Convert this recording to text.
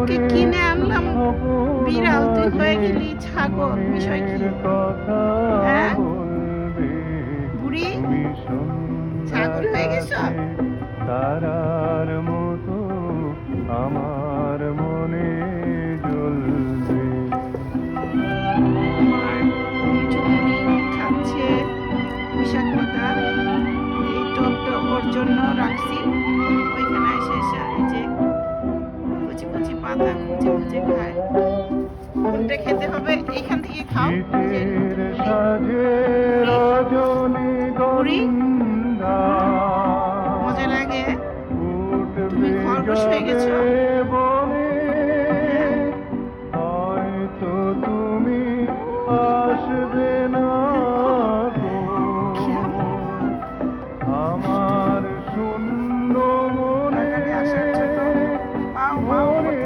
তোকে কিনে আনলাম বিড়াল, তুই হয়ে গেলি ছাগল। বিষয় কি? হ্যাঁ বুড়ি, ছাগল হয়ে গেছ? তারার মতো আমার মনে জ্বলবে। খাচ্ছে পুঁইশাক পাতা, এই টবটা ওর জন্য রাখছি। ওইখানে এসে এসে এই যে কচি কচি পাতা খুঁজে খুঁজে খায়। কোনটা খেতে হবে এইখান থেকে খাও। শীতের সাজে রজনীগন্ধা মজা লাগে। তুমি উঠবে খরগোশ হয়ে গেছো। জলে